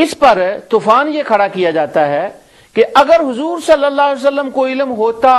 اس پر طوفان یہ کھڑا کیا جاتا ہے کہ اگر حضور صلی اللہ علیہ وسلم کو علم ہوتا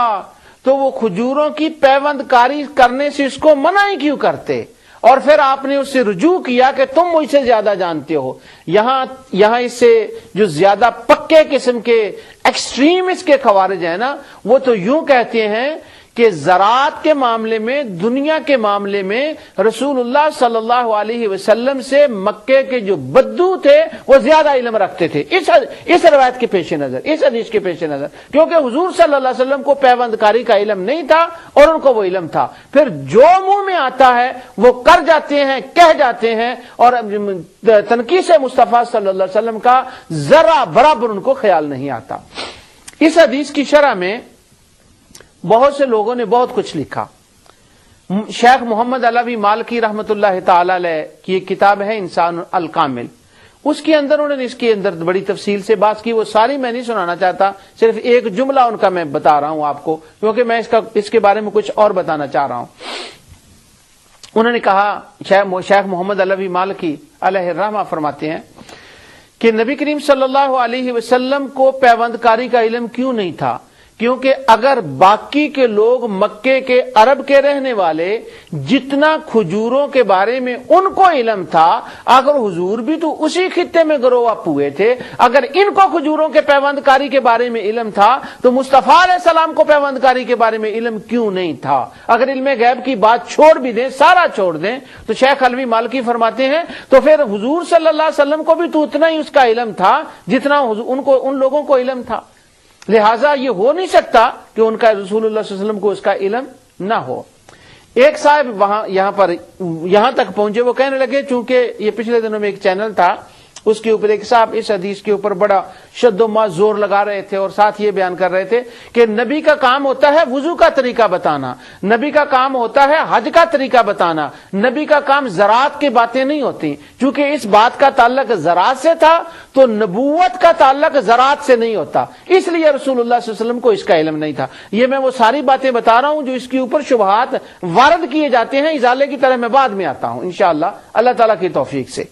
تو وہ کھجوروں کی پیوند کاری کرنے سے اس کو منع ہی کیوں کرتے، اور پھر آپ نے اس سے رجوع کیا کہ تم مجھ سے زیادہ جانتے ہو۔ یہاں اس سے جو زیادہ پکے قسم کے ایکسٹریم اس کے خوارج ہیں نا، وہ تو یوں کہتے ہیں کہ زراعت کے معاملے میں، دنیا کے معاملے میں رسول اللہ صلی اللہ علیہ وسلم سے مکے کے جو بدو تھے وہ زیادہ علم رکھتے تھے اس روایت کے پیش نظر، اس حدیث کے پیش نظر، کیونکہ حضور صلی اللہ علیہ وسلم کو پیوند کاری کا علم نہیں تھا اور ان کو وہ علم تھا۔ پھر جو منہ میں آتا ہے وہ کر جاتے ہیں، کہہ جاتے ہیں، اور تنقیص مصطفیٰ صلی اللہ علیہ وسلم کا ذرا برابر ان کو خیال نہیں آتا۔ اس حدیث کی شرح میں بہت سے لوگوں نے بہت کچھ لکھا۔ شیخ محمد علوی مالکی رحمۃ اللہ تعالی علیہ کی ایک کتاب ہے انسان الکامل، اس کے اندر انہوں نے اس کے اندر بڑی تفصیل سے بات کی، وہ ساری میں نہیں سنانا چاہتا، صرف ایک جملہ ان کا میں بتا رہا ہوں آپ کو، کیونکہ میں اس کے بارے میں کچھ اور بتانا چاہ رہا ہوں۔ انہوں نے کہا، شیخ محمد علوی مالکی علیہ الرحمہ فرماتے ہیں کہ نبی کریم صلی اللہ علیہ وسلم کو پیوند کاری کا علم کیوں نہیں تھا؟ کیونکہ اگر باقی کے لوگ مکے کے عرب کے رہنے والے جتنا کھجوروں کے بارے میں ان کو علم تھا، اگر حضور بھی تو اسی خطے میں گرو اپ ہوئے تھے، اگر ان کو کھجوروں کے پیوند کاری کے بارے میں علم تھا تو مصطفیٰ علیہ السلام کو پیوند کاری کے بارے میں علم کیوں نہیں تھا؟ اگر علم غیب کی بات چھوڑ بھی دیں، سارا چھوڑ دیں، تو شیخ علوی مالکی فرماتے ہیں تو پھر حضور صلی اللہ علیہ وسلم کو بھی تو اتنا ہی اس کا علم تھا جتنا ان لوگوں کو علم تھا، لہٰذا یہ ہو نہیں سکتا کہ ان کا رسول اللہ صلی اللہ علیہ وسلم کو اس کا علم نہ ہو۔ ایک صاحب یہاں تک پہنچے، وہ کہنے لگے، چونکہ یہ پچھلے دنوں میں ایک چینل تھا، اس کے اوپر ایک صاحب اس حدیث کے اوپر بڑا شد و ماز زور لگا رہے تھے اور ساتھ یہ بیان کر رہے تھے کہ نبی کا کام ہوتا ہے وضو کا طریقہ بتانا، نبی کا کام ہوتا ہے حج کا طریقہ بتانا، نبی کا کام زراعت کی باتیں نہیں ہوتی۔ چونکہ اس بات کا تعلق زراعت سے تھا تو نبوت کا تعلق زراعت سے نہیں ہوتا، اس لیے رسول اللہ صلی اللہ علیہ وسلم کو اس کا علم نہیں تھا۔ یہ میں وہ ساری باتیں بتا رہا ہوں جو اس کے اوپر شبہات وارد کیے جاتے ہیں، ازالے کی طرح میں بعد میں آتا ہوں انشاءاللہ اللہ تعالیٰ کی توفیق سے۔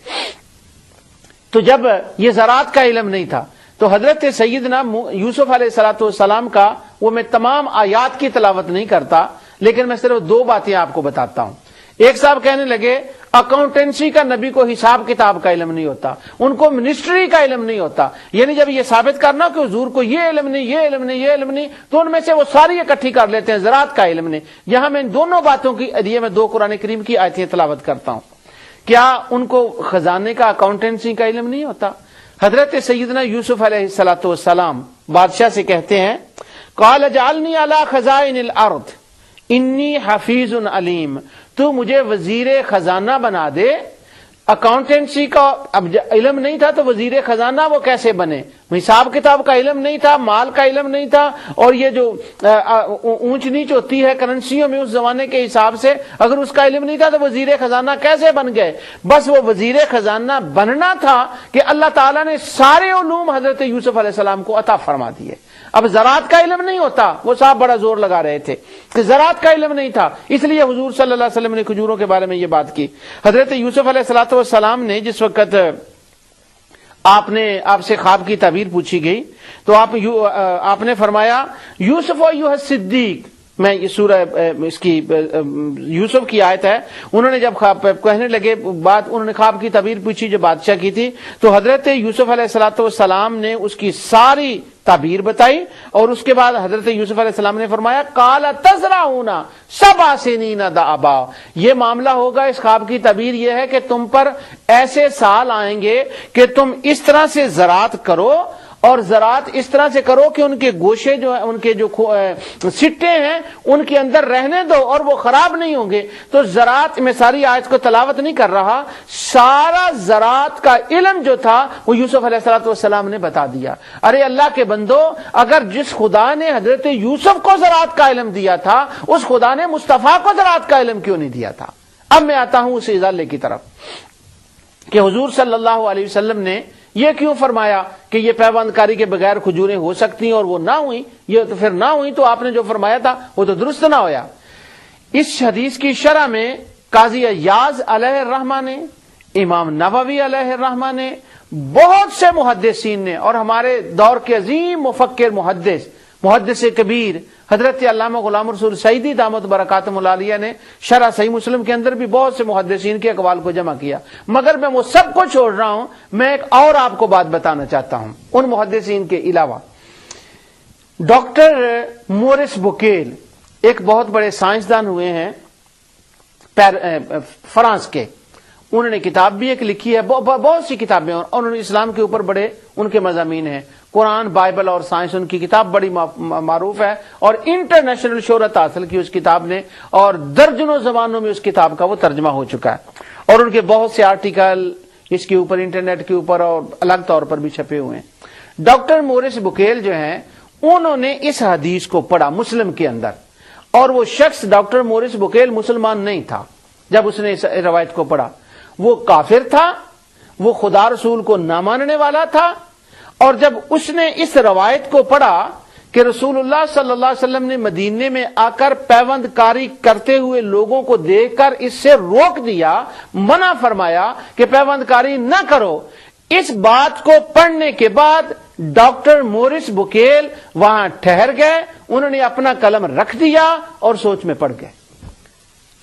تو جب یہ زراعت کا علم نہیں تھا تو حضرت سیدنا یوسف علیہ الصلوۃ والسلام کا، وہ میں تمام آیات کی تلاوت نہیں کرتا لیکن میں صرف دو باتیں آپ کو بتاتا ہوں۔ ایک صاحب کہنے لگے اکاؤنٹنسی کا نبی کو حساب کتاب کا علم نہیں ہوتا، ان کو منسٹری کا علم نہیں ہوتا، یعنی جب یہ ثابت کرنا کہ حضور کو یہ علم نہیں، یہ علم نہیں، یہ علم نہیں، تو ان میں سے وہ ساری اکٹھی کر لیتے ہیں، زراعت کا علم نہیں۔ یہاں میں ان دونوں باتوں کی ادیے میں 2 قرآن کریم کی آیتیں تلاوت کرتا ہوں۔ کیا ان کو خزانے کا، اکاؤنٹنسی کا علم نہیں ہوتا؟ حضرت سیدنا یوسف علیہ الصلوۃ والسلام بادشاہ سے کہتے ہیں، قال اجعلنی علی خزائن الارض انی حفیظ علیم، تو مجھے وزیر خزانہ بنا دے۔ اکاؤنٹنسی کا اب علم نہیں تھا تو وزیر خزانہ وہ کیسے بنے؟ حساب کتاب کا علم نہیں تھا، مال کا علم نہیں تھا، اور یہ جو اونچ نیچ ہوتی ہے کرنسیوں میں اس زمانے کے حساب سے، اگر اس کا علم نہیں تھا تو وزیر خزانہ کیسے بن گئے؟ بس وہ وزیر خزانہ بننا تھا کہ اللہ تعالیٰ نے سارے علوم حضرت یوسف علیہ السلام کو عطا فرما دیے۔ اب زراعت کا علم نہیں ہوتا، وہ صاحب بڑا زور لگا رہے تھے کہ زراعت کا علم نہیں تھا، اس لیے حضور صلی اللہ علیہ وسلم نے کھجوروں کے بارے میں یہ بات کی۔ حضرت یوسف علیہ الصلوۃ والسلام نے جس وقت آپ سے خواب کی تعبیر پوچھی گئی تو آپ نے فرمایا یوسف ایھا الصدیق، میں یہ سورہ اس کی یوسف کی آیت ہے، انہوں نے جب خواب کہنے لگے بات، انہوں نے خواب کی تعبیر پوچھی جو بادشاہ کی تھی، تو حضرت یوسف علیہ الصلوۃ والسلام نے اس کی ساری تعبیر بتائی، اور اس کے بعد حضرت یوسف علیہ السلام نے فرمایا قال تزرعون 7 سنین دأبا، یہ معاملہ ہوگا، اس خواب کی تعبیر یہ ہے کہ تم پر ایسے سال آئیں گے کہ تم اس طرح سے زراعت کرو، اور زراعت اس طرح سے کرو کہ ان کے گوشے جو ہیں، ان کے جو سٹے ہیں ان کے اندر رہنے دو اور وہ خراب نہیں ہوں گے۔ تو زراعت میں ساری آیت کو تلاوت نہیں کر رہا، سارا زراعت کا علم جو تھا وہ یوسف علیہ الصلوۃ والسلام نے بتا دیا۔ ارے اللہ کے بندو، اگر جس خدا نے حضرت یوسف کو زراعت کا علم دیا تھا، اس خدا نے مصطفیٰ کو زراعت کا علم کیوں نہیں دیا تھا؟ اب میں آتا ہوں اس ازالے کی طرف کہ حضور صلی اللہ علیہ وسلم نے یہ کیوں فرمایا کہ یہ پیوند کاری کے بغیر کھجوریں ہو سکتی ہیں اور وہ نہ ہوئی، یہ تو پھر نہ ہوئی تو آپ نے جو فرمایا تھا وہ تو درست نہ ہویا۔ اس حدیث کی شرح میں قاضی ایاز علیہ الرحمہ نے، امام نووی علیہ الرحمہ نے، بہت سے محدثین نے، اور ہمارے دور کے عظیم مفکر محدث کبیر حضرت علامہ غلام رسول سعیدی دامت برکاتہم العالیہ نے شرح صحیح مسلم کے اندر بھی بہت سے محدثین کے اقوال کو جمع کیا، مگر میں وہ سب کو چھوڑ رہا ہوں، میں ایک اور آپ کو بات بتانا چاہتا ہوں ان محدثین کے علاوہ۔ ڈاکٹر مورس بوکیل ایک بہت بڑے سائنسدان ہوئے ہیں فرانس کے، انہوں نے کتاب بھی ایک لکھی ہے، بہت سی کتابیں، اور انہوں نے اسلام کے اوپر بڑے ان کے مضامین ہیں، قرآن، بائبل اور سائنس، ان کی کتاب بڑی معروف ہے اور انٹرنیشنل شہرت حاصل کی اس کتاب نے، اور درجنوں زبانوں میں اس کتاب کا وہ ترجمہ ہو چکا ہے، اور ان کے بہت سے آرٹیکل اس کے اوپر انٹرنیٹ کے اوپر اور الگ طور پر بھی چھپے ہوئے ہیں۔ ڈاکٹر مورس بوکیل جو ہیں انہوں نے اس حدیث کو پڑھا مسلم کے اندر، اور وہ شخص ڈاکٹر مورس بوکیل مسلمان نہیں تھا جب اس نے اس روایت کو پڑھا، وہ کافر تھا، وہ خدا رسول کو نہ ماننے والا تھا، اور جب اس نے اس روایت کو پڑھا کہ رسول اللہ صلی اللہ علیہ وسلم نے مدینے میں آ کر پیوند کاری کرتے ہوئے لوگوں کو دیکھ کر اس سے روک دیا، منع فرمایا کہ پیوند کاری نہ کرو، اس بات کو پڑھنے کے بعد ڈاکٹر مورس بوکیل وہاں ٹھہر گئے، انہوں نے اپنا قلم رکھ دیا اور سوچ میں پڑ گئے۔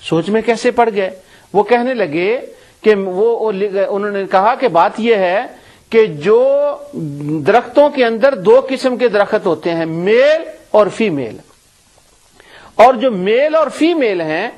سوچ میں کیسے پڑ گئے؟ وہ کہنے لگے کہ انہوں نے کہا کہ بات یہ ہے کہ جو درختوں کے اندر دو قسم کے درخت ہوتے ہیں، میل اور فیمیل، اور جو میل اور فیمیل ہیں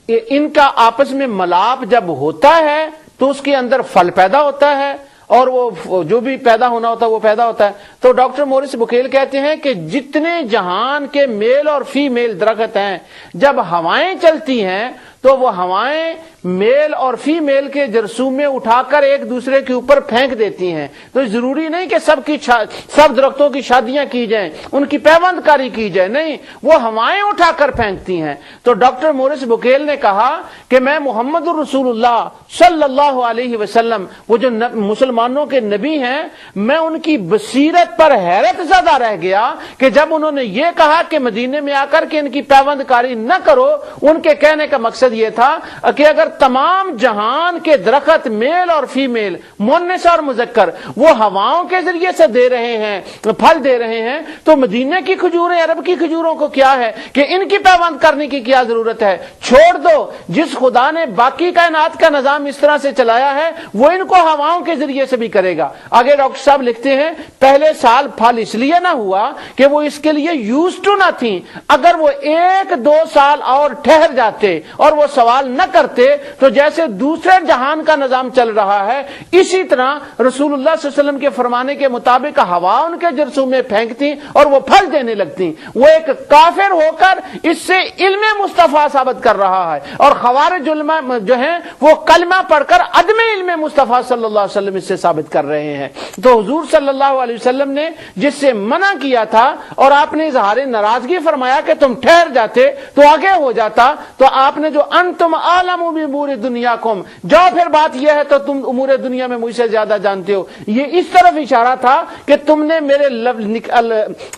ان کا آپس میں ملاپ جب ہوتا ہے تو اس کے اندر پھل پیدا ہوتا ہے، اور وہ جو بھی پیدا ہونا ہوتا ہے وہ پیدا ہوتا ہے۔ تو ڈاکٹر مورس بوکیل کہتے ہیں کہ جتنے جہان کے میل اور فیمیل درخت ہیں، جب ہوائیں چلتی ہیں تو وہ ہوائیں میل اور فیمیل کے جرثومے اٹھا کر ایک دوسرے کے اوپر پھینک دیتی ہیں، تو ضروری نہیں کہ سب درختوں کی شادیاں کی جائیں، ان کی پیوند کاری کی جائے، نہیں، وہ ہوائیں اٹھا کر پھینکتی ہیں۔ تو ڈاکٹر مورس بوکیل نے کہا کہ میں محمد الرسول اللہ صلی اللہ علیہ وسلم، وہ جو مسلمانوں کے نبی ہیں، میں ان کی بصیرت پر حیرت زدہ رہ گیا کہ جب انہوں نے یہ کہا کہ مدینے میں آ کر کے ان کی پیوند کاری نہ کرو، ان کے کہنے کا مقصد یہ تھا کہ اگر تمام جہان کے درخت میل اور فیمیل، مؤنث اور مذکر، وہ ہواؤں کے ذریعے سے دے رہے ہیں، پھل دے رہے ہیں، تو مدینے کی کھجوریں، عرب کی کھجوروں کو کیا ہے کہ ان کی پیوند کرنے کی کیا ضرورت ہے؟ چھوڑ دو، جس خدا نے باقی کائنات کا نظام اس طرح سے چلایا ہے وہ ان کو ہواؤں کے ذریعے سے بھی کرے گا۔ آگے ڈاکٹر صاحب لکھتے ہیں پہلے سال پھل اس لیے نہ ہوا کہ وہ اس کے لیے یوز ٹو نہ تھی، اگر وہ 1-2 سال اور ٹھہر جاتے اور وہ سوال نہ کرتے تو جیسے دوسرے جہان کا نظام چل رہا ہے، اسی طرح رسول اللہ صلی اللہ علیہ وسلم کے فرمانے کے مطابق ہوا ان کے جرثوم میں پھینکتی اور وہ پھل دینے لگتی۔ وہ ایک کافر ہو کر اس سے علم مصطفیٰ ثابت کر رہا ہے، اور خوارج علماء جو ہیں وہ کلمہ پڑھ کر عدم علم مصطفیٰ صلی اللہ علیہ وسلم اس سے ثابت کر رہے ہیں۔ تو حضور صلی اللہ علیہ وسلم نے جس سے منع کیا تھا اور آپ نے اظہار ناراضگی فرمایا کہ تم ٹھہر جاتے تو آگے ہو جاتا، تو آپ نے جو انتم عالم بامور دنیاکم، جاؤ پھر بات یہ ہے تو تم امور دنیا میں مجھ سے زیادہ جانتے ہو، یہ اس طرف اشارہ تھا کہ تم نے میرے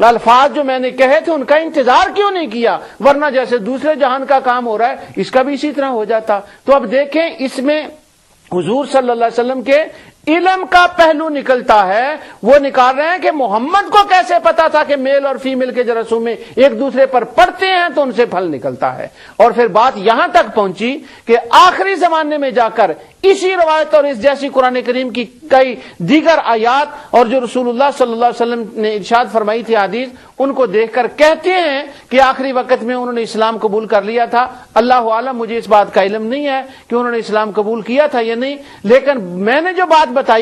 الفاظ جو میں نے کہے تھے ان کا انتظار کیوں نہیں کیا، ورنہ جیسے دوسرے جہان کا کام ہو رہا ہے اس کا بھی اسی طرح ہو جاتا۔ تو اب دیکھیں اس میں حضور صلی اللہ علیہ وسلم کے علم کا پہلو نکلتا ہے، وہ نکال رہے ہیں کہ محمد کو کیسے پتا تھا کہ میل اور فیمیل کے جراثیم میں ایک دوسرے پر پڑتے ہیں تو ان سے پھل نکلتا ہے۔ اور پھر بات یہاں تک پہنچی کہ آخری زمانے میں جا کر اسی روایت اور اس جیسی قرآن کریم کی کئی دیگر آیات اور جو رسول اللہ صلی اللہ علیہ وسلم نے ارشاد فرمائی تھی حدیث، ان کو دیکھ کر کہتے ہیں کہ آخری وقت میں انہوں نے اسلام قبول کر لیا تھا۔ اللہ عالم، مجھے اس بات کا علم نہیں ہے کہ انہوں نے اسلام قبول کیا تھا یا نہیں، لیکن میں نے جو بات بتائی